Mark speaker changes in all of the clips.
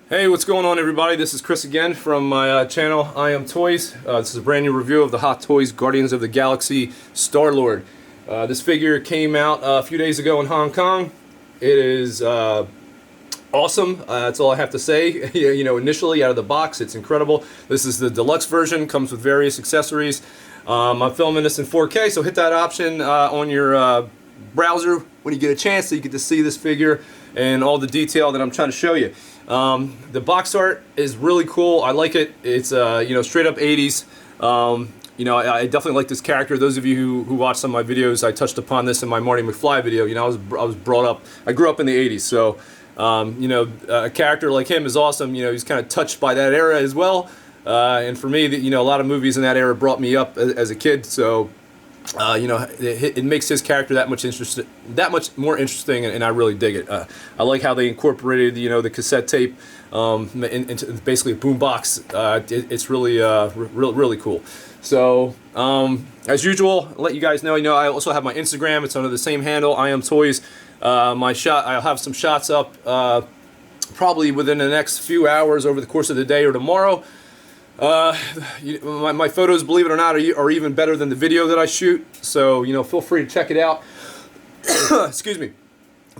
Speaker 1: Hey, what's going on, everybody? This is Chris again from my channel, I Am Toys. This is a brand new review of the Hot Toys Guardians of the Galaxy Star-Lord. This figure came out a few days ago in Hong Kong. It is awesome. That's all I have to say. You know, initially out of the box, it's incredible. This is the deluxe version, comes with various accessories. I'm filming this in 4K, so hit that option on your browser when you get a chance so you get to see this figure and all the detail that I'm trying to show you. The box art is really cool. I like it. It's you know, straight up 80s. You know, I definitely like this character. Those of you who watch some of my videos, I touched upon this in my Marty McFly video. You know, I was brought up. I grew up in the 80s, so you know, a character like him is awesome. You know, he's kind of touched by that era as well. And for me, you know, a lot of movies in that era brought me up as a kid. So you know, it makes his character that much more interesting, and I really dig it. I like how they incorporated, you know, the cassette tape into basically a boombox. It's really, really cool. So, as usual, I'll let you guys know. You know, I also have my Instagram. It's under the same handle, I Am Toys. I'll have some shots up probably within the next few hours over the course of the day or tomorrow. My photos, believe it or not, are even better than the video that I shoot, so you know, feel free to check it out. Excuse me.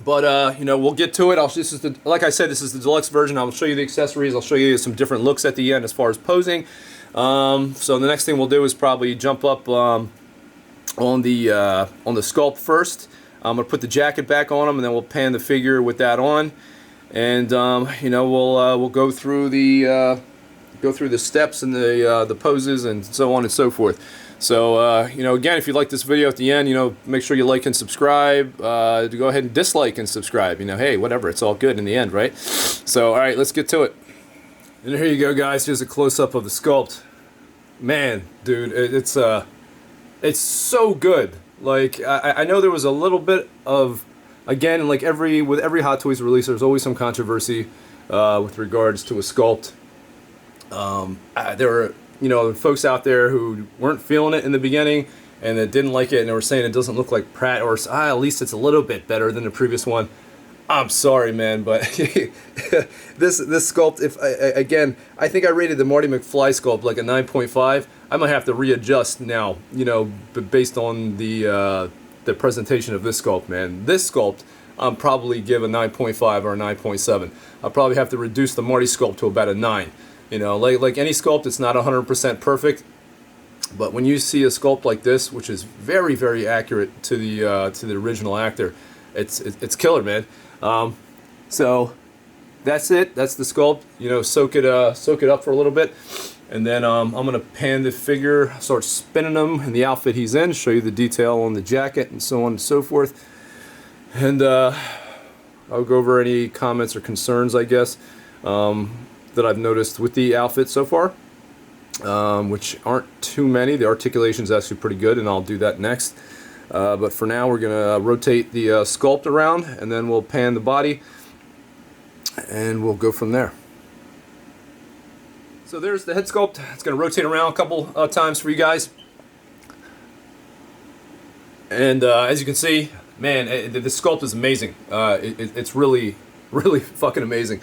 Speaker 1: But you know, we'll get to it. This is like I said, this is the deluxe version. I'll show you the accessories. I'll show you some different looks at the end as far as posing. So the next thing we'll do is probably jump up on the sculpt first. I'm gonna put the jacket back on him, and then we'll pan the figure with that on, and you know, we'll go through the steps and the poses and so on and so forth. So you know, again, if you like this video at the end, you know, make sure you like and subscribe. To go ahead and dislike and subscribe. You know, hey, whatever, it's all good in the end, right? So all right, let's get to it. And here you go, guys. Here's a close-up of the sculpt. Man, dude, it's so good. Like, I know there was a little bit of, again, like with every Hot Toys release, there's always some controversy with regards to a sculpt. There were, you know, folks out there who weren't feeling it in the beginning and that didn't like it, and they were saying it doesn't look like Pratt, or at least it's a little bit better than the previous one. I'm sorry, man, but this sculpt, again, I think I rated the Marty McFly sculpt like a 9.5. I might have to readjust now, you know, based on the presentation of this sculpt, man. This sculpt, I'll probably give a 9.5 or a 9.7. I'll probably have to reduce the Marty sculpt to about a 9. You know, like any sculpt, it's not 100% perfect, but when you see a sculpt like this, which is very, very accurate to the original actor, it's killer, man. So that's it. That's the sculpt. You know, soak it up for a little bit, and then I'm gonna pan the figure, start spinning him in the outfit he's in, show you the detail on the jacket and so on and so forth, and I'll go over any comments or concerns, I guess, that I've noticed with the outfit so far, which aren't too many. The articulation is actually pretty good, and I'll do that next. But for now, we're gonna rotate the sculpt around, and then we'll pan the body, and we'll go from there. So there's the head sculpt. It's gonna rotate around a couple times for you guys, and as you can see, man, the sculpt is amazing. It's really, really fucking amazing.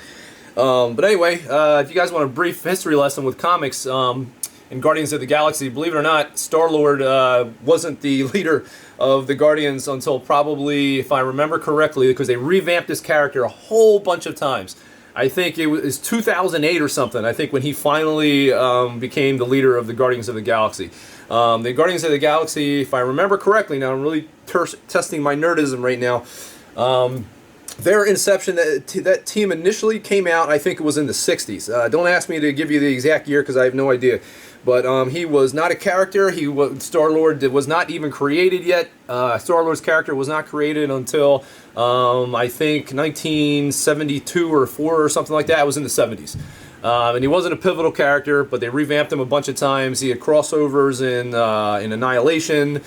Speaker 1: But anyway, if you guys want a brief history lesson with comics, in Guardians of the Galaxy, believe it or not, Star-Lord wasn't the leader of the Guardians until probably, if I remember correctly, because they revamped this character a whole bunch of times. I think it was 2008 or something, I think, when he finally became the leader of the Guardians of the Galaxy. The Guardians of the Galaxy, if I remember correctly, now I'm really testing my nerdism right now, their inception, that team initially came out, I think it was in the 60s. Don't ask me to give you the exact year because I have no idea. But he was not a character. Star-Lord was not even created yet. Star-Lord's character was not created until I think 1972 or 4 or something like that. It was in the 70s. And he wasn't a pivotal character, but they revamped him a bunch of times. He had crossovers in Annihilation.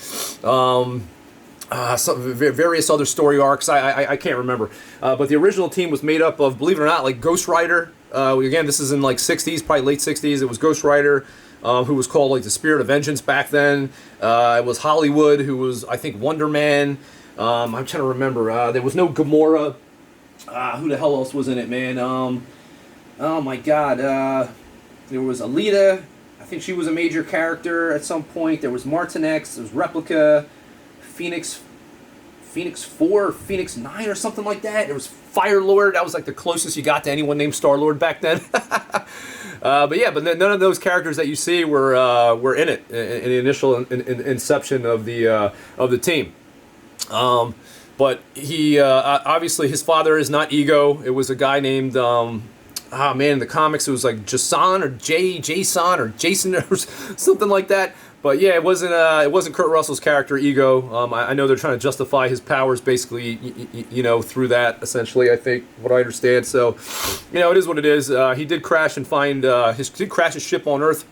Speaker 1: Various other story arcs, I can't remember. But the original team was made up of, believe it or not, like Ghost Rider. Again, this is in like 60s, probably late 60s. It was Ghost Rider, who was called like the Spirit of Vengeance back then. It was Hollywood, who was, I think, Wonder Man. I'm trying to remember. There was no Gamora. Who the hell else was in it, man? Oh my God, there was Alita. I think she was a major character at some point. There was Martinex. There was Replica, Phoenix 4, Phoenix 9, or something like that. There was Fire Lord. That was like the closest you got to anyone named Star Lord back then. But yeah, but none of those characters that you see were in it in the initial inception of the team. But he obviously his father is not Ego. It was a guy named man, in the comics it was like Jason or Jason or Jason or something like that. But yeah, it wasn't Kurt Russell's character Ego. I know they're trying to justify his powers basically, through that essentially. I think what I understand. So, it is what it is. He did crash and find did crash his ship on Earth.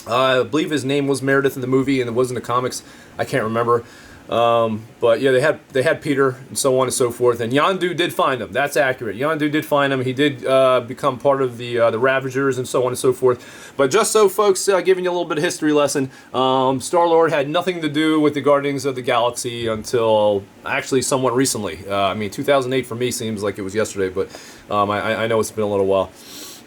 Speaker 1: I believe his name was Meredith in the movie, and it was in the comics. I can't remember. But yeah, they had Peter and so on and so forth, and Yondu did find him. That's accurate. Yondu did find him. He did become part of the Ravagers and so on and so forth. But just so folks, giving you a little bit of history lesson, Star-Lord had nothing to do with the Guardians of the Galaxy until actually somewhat recently. 2008 for me seems like it was yesterday, but I know it's been a little while.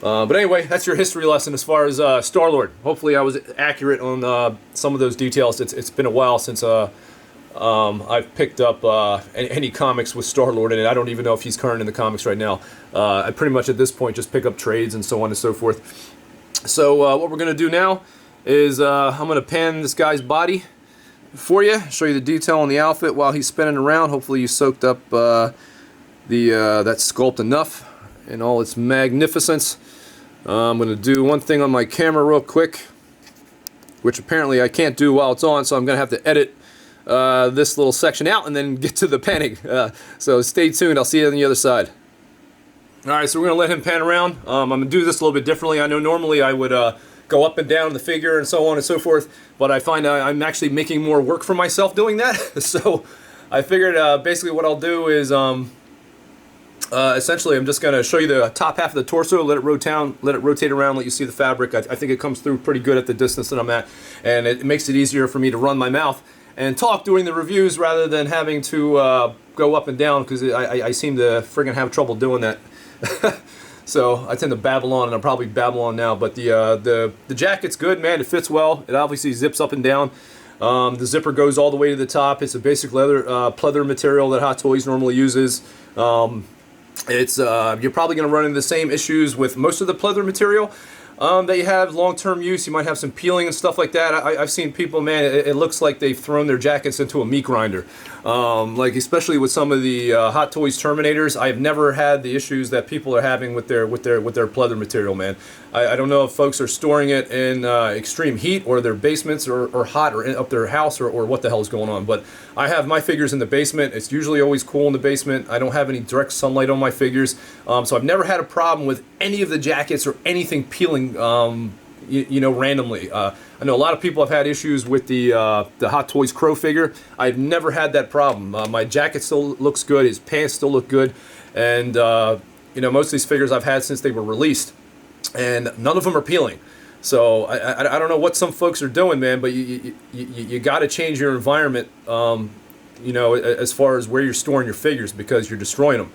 Speaker 1: But anyway, that's your history lesson as far as Star-Lord. Hopefully I was accurate on some of those details. It's been a while since I've picked up any comics with Star-Lord in it. I don't even know if he's current in the comics right now. I pretty much at this point just pick up trades and so on and so forth. So what we're going to do now is I'm going to pan this guy's body for you, show you the detail on the outfit while he's spinning around. Hopefully you soaked up that sculpt enough in all its magnificence. I'm going to do one thing on my camera real quick, which apparently I can't do while it's on, so I'm going to have to edit this little section out and then get to the panning. So stay tuned. I'll see you on the other side. Alright, so we're going to let him pan around. I'm going to do this a little bit differently. I know normally I would go up and down the figure and so on and so forth, but I find I'm actually making more work for myself doing that. So I figured basically what I'll do is essentially I'm just going to show you the top half of the torso, let it rotate around, let you see the fabric. I think it comes through pretty good at the distance that I'm at, and it makes it easier for me to run my mouth and talk during the reviews rather than having to go up and down, because I seem to friggin' have trouble doing that. So I tend to babble on, and I'll probably babble on now. But the jacket's good, man. It fits well. It obviously zips up and down. The zipper goes all the way to the top. It's a basic leather pleather material that Hot Toys normally uses. You're probably going to run into the same issues with most of the pleather material that you have long-term use. You might have some peeling and stuff like that. I've seen people, man, it looks like they've thrown their jackets into a meat grinder. Like especially with some of the Hot Toys Terminators, I've never had the issues that people are having with their pleather material, man. I don't know if folks are storing it in extreme heat, or their basements or hot, or up their house, or what the hell is going on. But I have my figures in the basement. It's usually always cool in the basement. I don't have any direct sunlight on my figures, so I've never had a problem with any of the jackets or anything peeling, randomly. I know a lot of people have had issues with the Hot Toys Crow figure. I've never had that problem. My jacket still looks good. His pants still look good, and most of these figures I've had since they were released, and none of them are peeling. So I don't know what some folks are doing, man, but you got to change your environment, as far as where you're storing your figures, because you're destroying them.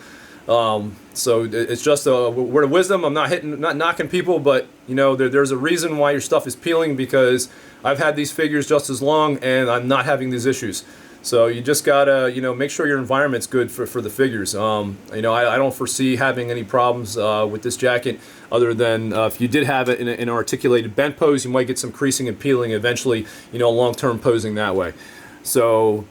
Speaker 1: So it's just a word of wisdom. I'm not knocking people, but there's a reason why your stuff is peeling, because I've had these figures just as long and I'm not having these issues. So you just gotta make sure your environment's good for the figures. I don't foresee having any problems with this jacket, other than if you did have it in an articulated bent pose, you might get some creasing and peeling eventually, long-term posing that way. So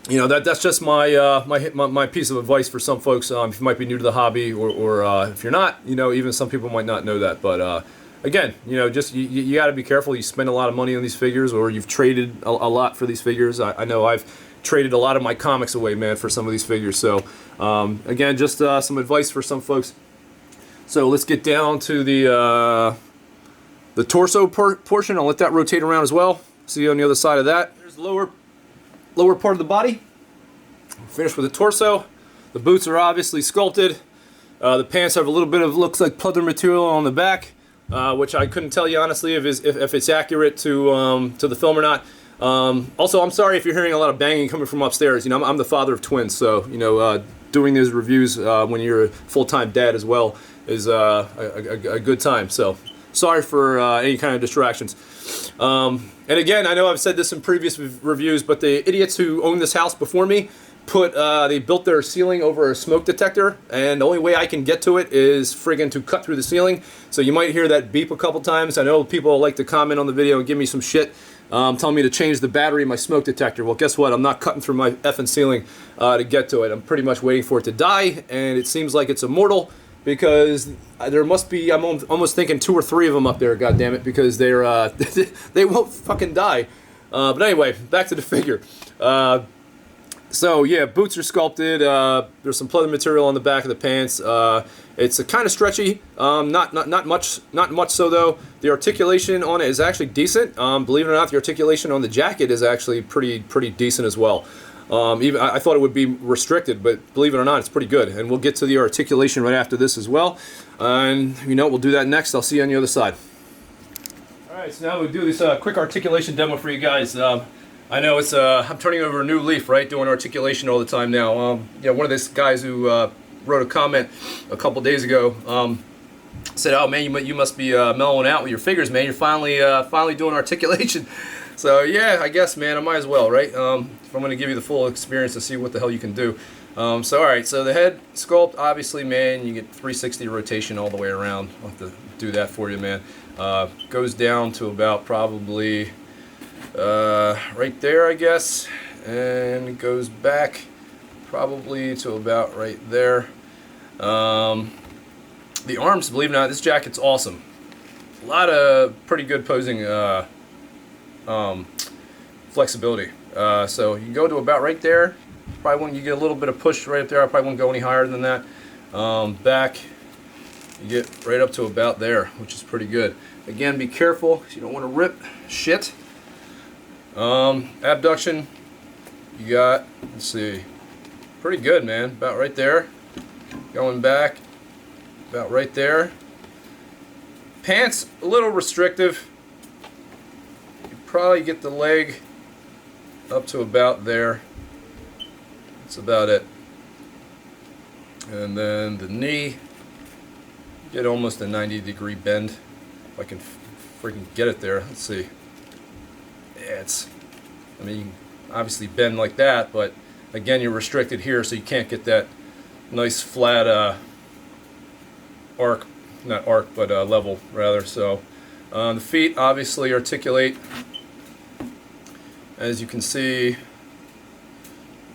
Speaker 1: that's just my piece of advice for some folks. If you might be new to the hobby, or if you're not, even some people might not know that. But again, just you got to be careful. You spend a lot of money on these figures, or you've traded a lot for these figures. I know I've traded a lot of my comics away, man, for some of these figures. So again, just some advice for some folks. So let's get down to the torso portion. I'll let that rotate around as well. See you on the other side of that. There's the lower part of the body. Finished with the torso. The boots are obviously sculpted. The pants have a little bit of, looks like pleather material on the back, which I couldn't tell you honestly if it's accurate to the film or not. Also, I'm sorry if you're hearing a lot of banging coming from upstairs. I'm the father of twins, so doing these reviews when you're a full-time dad as well is a good time. So sorry for any kind of distractions. And again, I know I've said this in previous reviews, but the idiots who owned this house before me they built their ceiling over a smoke detector, and the only way I can get to it is friggin' to cut through the ceiling. So you might hear that beep a couple times. I know people like to comment on the video and give me some shit, telling me to change the battery in my smoke detector. Well, guess what? I'm not cutting through my effing ceiling to get to it. I'm pretty much waiting for it to die, and it seems like it's immortal, because there must be, I'm almost thinking 2 or 3 of them up there, goddammit, because they're they won't fucking die. But anyway, back to the figure. So yeah, boots are sculpted. There's some pleather material on the back of the pants. It's a kind of stretchy, not much so though. The articulation on it is actually decent. Believe it or not, the articulation on the jacket is actually pretty decent as well. Even I thought it would be restricted, but believe it or not, it's pretty good. And we'll get to the articulation right after this as well. And you know, we'll do that next. I'll see you on the other side. All right, so now we'll do this quick articulation demo for you guys. I know it's I'm turning over a new leaf, right? Doing articulation all the time now. Yeah, one of these guys who wrote a comment a couple days ago said, "Oh man, you must be mellowing out with your figures, man. You're finally doing articulation." So yeah, I guess, man, I might as well, right? If I'm going to give you the full experience to see what the hell you can do. So alright, so the head sculpt, obviously, man, you get 360 rotation all the way around. I'll have to do that for you, man. Goes down to about probably right there, I guess, and it goes back probably to about right there. The arms, believe it or not, this jacket's awesome. A lot of pretty good posing flexibility. So you can go to about right there. Probably when you get a little bit of push right up there, I probably won't go any higher than that. Back, you get right up to about there, which is pretty good. Again, be careful because you don't want to rip shit. Abduction, you got, let's see, pretty good, man. About right there. Going back, about right there. Pants, a little restrictive. You probably get the leg up to about there. That's about it. And then the knee, get almost a 90-degree bend. If I can freaking get it there. Let's see. Yeah, it's, I mean, you can obviously bend like that, but again, you're restricted here, so you can't get that nice flat arc, not arc, but level rather. So the feet obviously articulate. As you can see,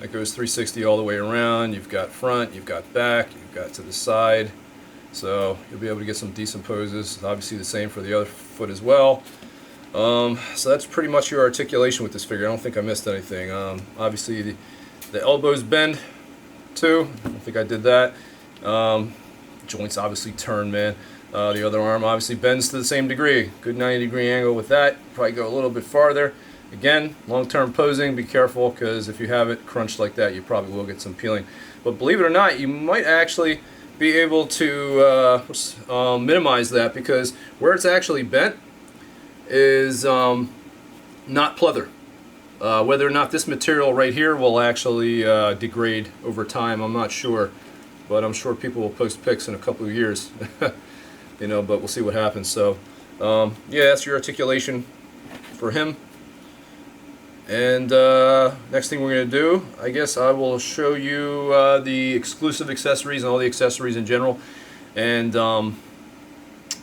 Speaker 1: that goes 360 all the way around. You've got front, you've got back, you've got to the side. So you'll be able to get some decent poses. Obviously the same for the other foot as well. So that's pretty much your articulation with this figure. I don't think I missed anything. Obviously the elbows bend too. I don't think I did that. Joints obviously turn, man. The other arm obviously bends to the same degree. Good 90-degree angle with that. Probably go a little bit farther. Again, long-term posing, be careful, because if you have it crunched like that, you probably will get some peeling. But believe it or not, you might actually be able to minimize that, because where it's actually bent is not pleather. Whether or not this material right here will actually degrade over time, I'm not sure. But I'm sure people will post pics in a couple of years. You know, but we'll see what happens. So, yeah, that's your articulation for him. And next thing we're going to do, I guess I will show you the exclusive accessories and all the accessories in general. And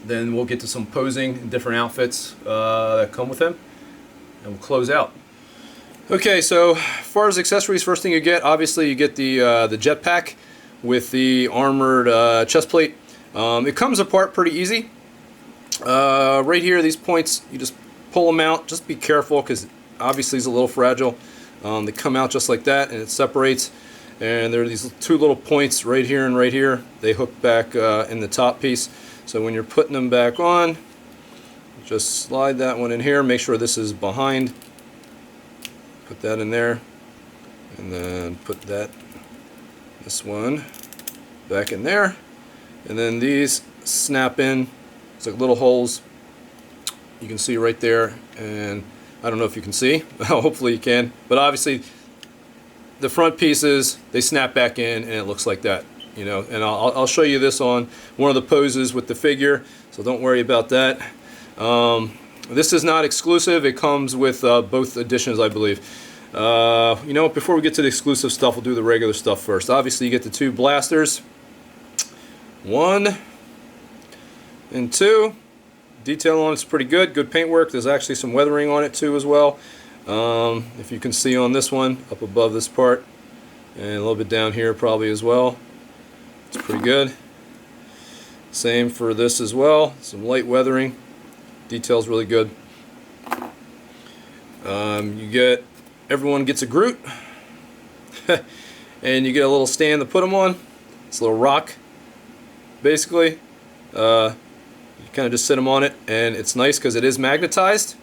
Speaker 1: then we'll get to some posing and different outfits that come with him. And we'll close out. Okay, so as far as accessories, first thing you get, obviously you get the jetpack with the armored chest plate. It comes apart pretty easy. Right here, these points, you just pull them out. Just be careful, because obviously it's a little fragile. They come out just like that, and it separates. And there are these 2 little points right here and right here. They hook back in the top piece. So when you're putting them back on, just slide that one in here. Make sure this is behind. Put that in there, and then put this one back in there. And then these snap in. It's like little holes. You can see right there, and I don't know if you can see. Hopefully you can. But obviously the front pieces, they snap back in and it looks like that, you know. And I'll show you this on one of the poses with the figure, so don't worry about that. This is not exclusive. It comes with both editions, I believe. You know, before we get to the exclusive stuff, we'll do the regular stuff first. Obviously, you get the two blasters. 1 and 2. Detail on it's pretty good. Good paintwork. There's actually some weathering on it too as well. If you can see on this one, up above this part, and a little bit down here probably as well. It's pretty good. Same for this as well. Some light weathering. Detail's really good. You get, everyone gets a Groot, and you get a little stand to put them on. It's a little rock, basically. You kind of just sit them on it, and it's nice because it is magnetized.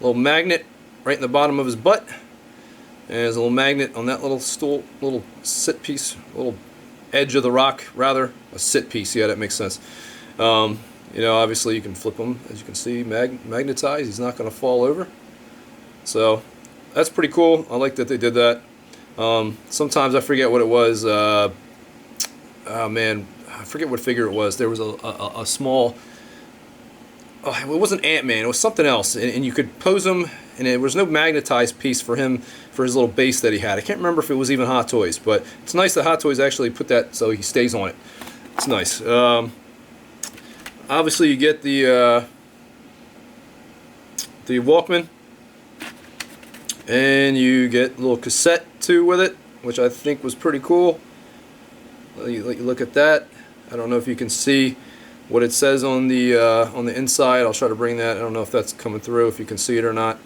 Speaker 1: A little magnet right in the bottom of his butt, and there's a little magnet on that little stool, little sit piece, little edge of the rock, rather. A sit piece, yeah, that makes sense. You know, obviously you can flip him, as you can see, magnetized. He's not going to fall over. So that's pretty cool. I like that they did that. Sometimes I forget what it was. Oh man, I forget what figure it was. There was a small, oh, it wasn't Ant-Man, it was something else, and you could pose him, and there was no magnetized piece for him for his little base that he had. I can't remember if it was even Hot Toys, but it's nice that Hot Toys actually put that so he stays on it. It's nice. Obviously you get the Walkman, and you get a little cassette too with it, which I think was pretty cool. You look at that. I don't know if you can see what it says on the inside. I'll try to bring that. I don't know if that's coming through, if you can see it or not.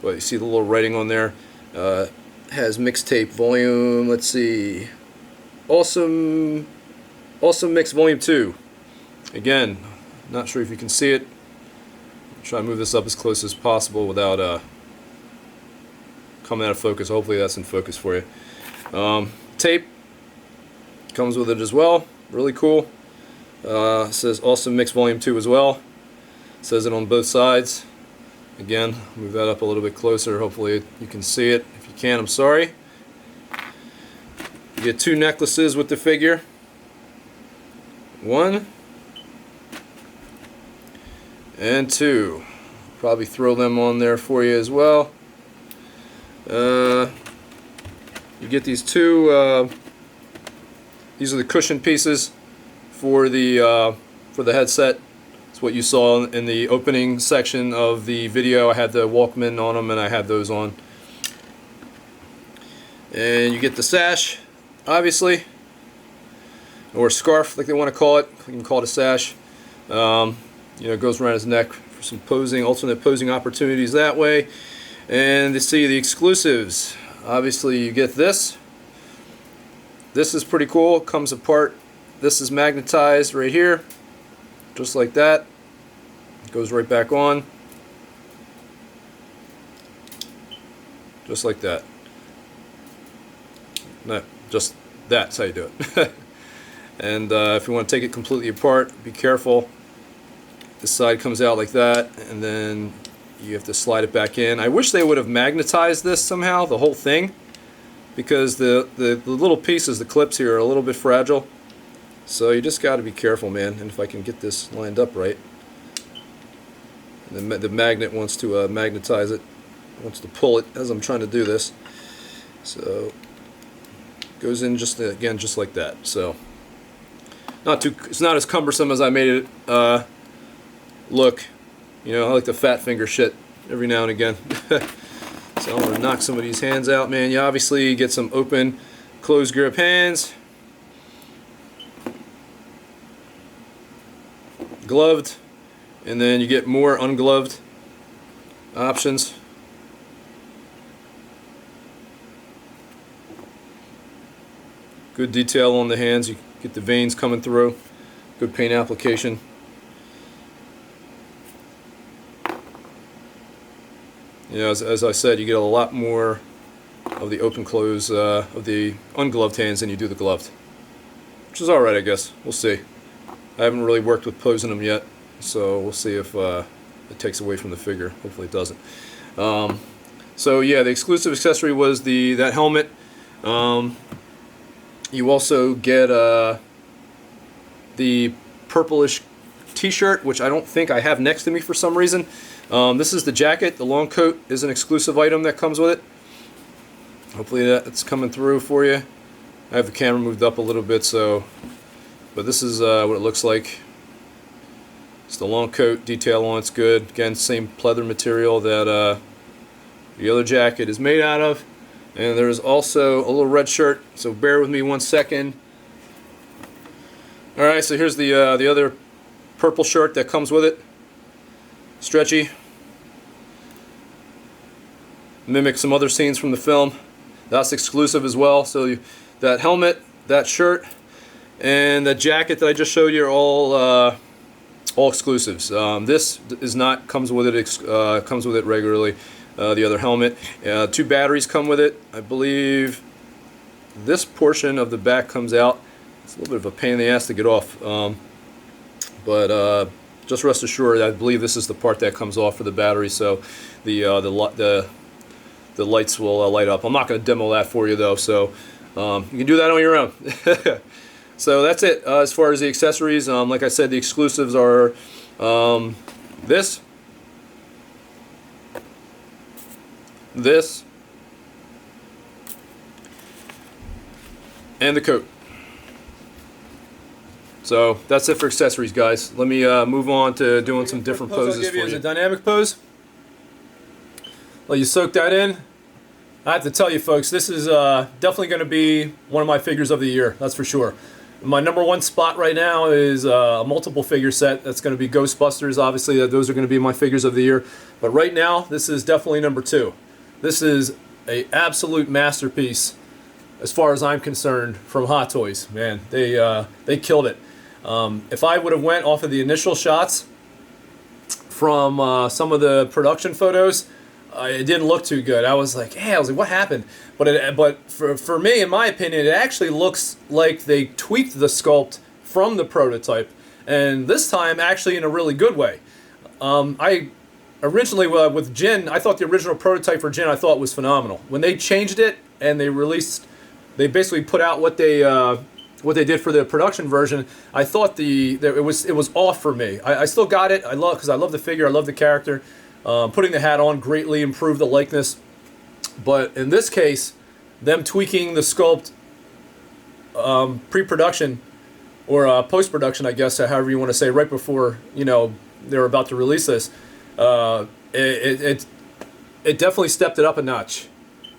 Speaker 1: But you see the little writing on there. Has mixtape volume. Let's see. Awesome Mix Volume 2. Again, not sure if you can see it. I'll try to move this up as close as possible without coming out of focus. Hopefully that's in focus for you. Tape comes with it as well. Really cool. It says Awesome Mix Volume 2 as well. It says it on both sides. Again, move that up a little bit closer. Hopefully you can see it. If you can't, I'm sorry. You get 2 necklaces with the figure. 1 and 2. Probably throw them on there for you as well. You get these 2. These are the cushion pieces for the headset. It's what you saw in the opening section of the video. I had the Walkman on them, and I had those on. And you get the sash, obviously, or scarf, like they want to call it. You can call it a sash. You know, it goes around his neck for some posing, alternate posing opportunities that way. And to see the exclusives, obviously you get this. This is pretty cool. It comes apart. This is magnetized right here, just like that. It goes right back on, just like that. No, just that's how you do it. And if you want to take it completely apart, be careful. This side comes out like that, and then you have to slide it back in. I wish they would have magnetized this somehow, the whole thing, because the little pieces, the clips here, are a little bit fragile. So you just got to be careful, man. And if I can get this lined up right, and the magnet wants to magnetize it, wants to pull it as I'm trying to do this. So it goes in just again, just like that. So it's not as cumbersome as I made it look. You know, I like the fat finger shit every now and again. So I'm gonna knock some of these hands out, man. You obviously get some open, closed grip hands. Gloved, and then you get more ungloved options. Good detail on the hands. You get the veins coming through. Good paint application. You know, as I said, you get a lot more of the open close of the ungloved hands than you do the gloved, which is alright, I guess. We'll see. I haven't really worked with posing them yet, so we'll see if it takes away from the figure. Hopefully it doesn't. So yeah, the exclusive accessory was that helmet. You also get the purplish t-shirt, which I don't think I have next to me for some reason. This is the jacket. The long coat is an exclusive item that comes with it. Hopefully that's coming through for you. I have the camera moved up a little bit, but this is what it looks like. It's the long coat, detail on it's good. Again, same pleather material that the other jacket is made out of. And there's also a little red shirt, so bear with me 1 second. Alright, so here's the other purple shirt that comes with it. Stretchy. Mimic some other scenes from the film. That's exclusive as well. So that helmet, that shirt, and that jacket that I just showed you are all exclusives. This is not comes with it regularly. The other helmet, 2 batteries come with it. I believe this portion of the back comes out. It's a little bit of a pain in the ass to get off, but just rest assured, I believe this is the part that comes off for the battery, so the lights will light up. I'm not going to demo that for you though, so you can do that on your own. So that's it as far as the accessories. Like I said, the exclusives are this, and the coat. So that's it for accessories, guys. Let me move on to doing some different poses for you. As a dynamic pose, let you soak that in. I have to tell you, folks, this is definitely going to be one of my figures of the year. That's for sure. My #1 spot right now is a multiple figure set. That's going to be Ghostbusters. Obviously, those are going to be my figures of the year. But right now, this is definitely #2. This is an absolute masterpiece, as far as I'm concerned, from Hot Toys. Man, they killed it. If I would have went off of the initial shots from some of the production photos, it didn't look too good. I was like, what happened? But for me, in my opinion, it actually looks like they tweaked the sculpt from the prototype, and this time actually in a really good way. I originally with Jin, I thought the original prototype for Jin I thought was phenomenal. When they changed it and they basically put out what they did for the production version, I thought it was off for me. I still got it. Because I love the figure. I love the character. Putting the hat on greatly improved the likeness, but in this case, them tweaking the sculpt pre-production or post-production, I guess, however you want to say, right before they're about to release this, it definitely stepped it up a notch,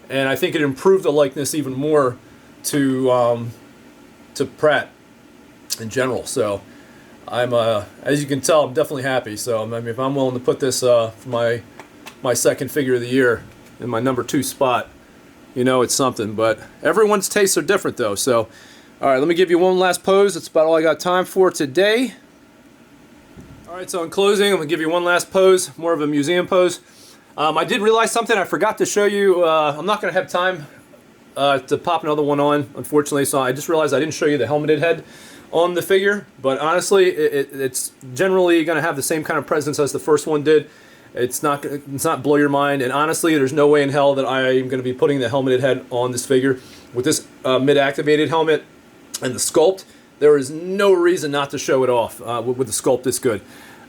Speaker 1: and I think it improved the likeness even more to Pratt in general. So I'm as you can tell, I'm definitely happy. So I mean, if I'm willing to put this for my second figure of the year in my #2 spot, it's something. But everyone's tastes are different though. So all right, let me give you one last pose. That's about all I got time for today. All right, so in closing, I'm gonna give you one last pose, more of a museum pose. I did realize something I forgot to show you. I'm not gonna have time to pop another one on, unfortunately. So I just realized I didn't show you the helmeted head on the figure, but honestly, it's generally going to have the same kind of presence as the first one did. It's not blow your mind, and honestly, there's no way in hell that I am going to be putting the helmeted head on this figure. With this mid-activated helmet and the sculpt, there is no reason not to show it off with the sculpt this good.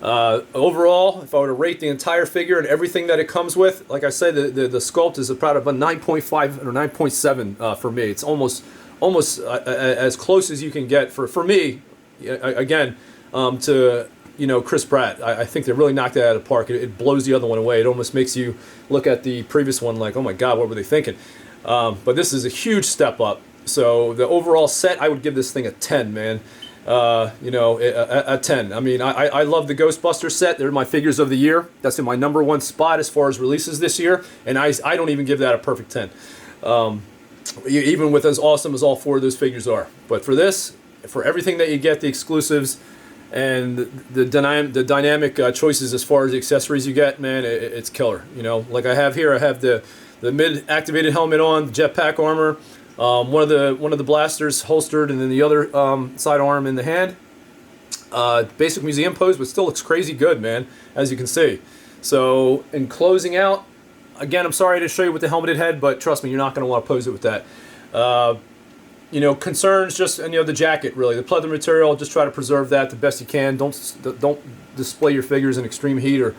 Speaker 1: Overall, if I were to rate the entire figure and everything that it comes with, like I said, the sculpt is about a 9.5 or 9.7 for me. It's almost as close as you can get for me, again, to Chris Pratt. I think they really knocked it out of the park. It blows the other one away. It almost makes you look at the previous one like, oh my God, what were they thinking? But this is a huge step up. So the overall set, I would give this thing a 10, man. A 10. I mean, I love the Ghostbusters set. They're my figures of the year. That's in my #1 spot as far as releases this year, and I don't even give that a perfect 10. Even with as awesome as all 4 of those figures are. But for this, for everything that you get, the exclusives and the dynamic choices as far as the accessories you get, man, it's killer. Like I have here, I have the mid-activated helmet on, the jetpack armor, one of the blasters holstered, and then the other side arm in the hand. Basic museum pose, but still looks crazy good, man, as you can see. So in closing out, Again, I'm sorry to show you with the helmeted head, but trust me, you're not going to want to pose it with that. You know, concerns just, and you know, the jacket really, the pleather material, just try to preserve that the best you can. Don't display your figures in extreme heat or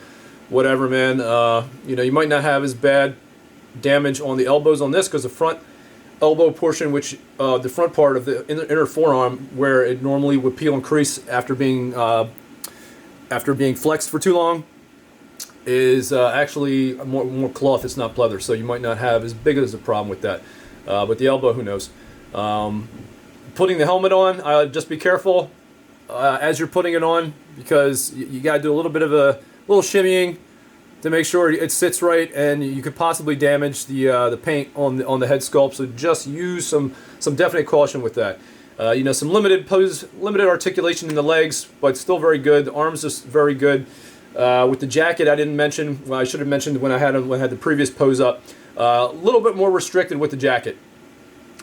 Speaker 1: whatever, man. You know, you might not have as bad damage on the elbows on this because the front elbow portion, which the front part of the inner forearm, where it normally would peel and crease after being flexed for too long, is actually more cloth. It's not pleather, so you might not have as big as a problem with that. But the elbow, who knows? Putting the helmet on, just be careful as you're putting it on, because you got to do a little bit of a little shimmying to make sure it sits right, and you could possibly damage the paint on the head sculpt. So just use some definite caution with that. You know, some limited articulation in the legs, but still very good. The arms just very good. With the jacket, I didn't mention. Well, I should have mentioned when I had the previous pose up. A little bit more restricted with the jacket,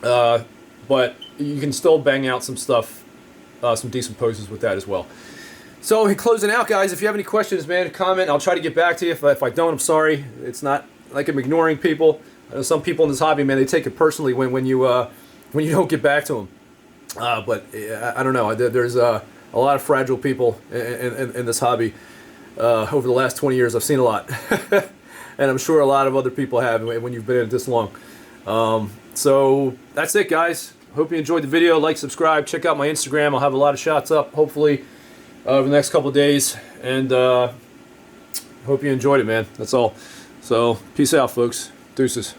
Speaker 1: but you can still bang out some stuff, some decent poses with that as well. So, in closing out, guys, if you have any questions, man, comment. I'll try to get back to you. If I don't, I'm sorry. It's not like I'm ignoring people. I know some people in this hobby, man, they take it personally when you don't get back to them. But I don't know. There's a lot of fragile people in this hobby. Over the last 20 years, I've seen a lot. And I'm sure a lot of other people have when you've been in it this long. So that's it, guys. Hope you enjoyed the video. Like, subscribe, check out my Instagram. I'll have a lot of shots up, hopefully, over the next couple of days. And hope you enjoyed it, man. That's all. So peace out, folks. Deuces.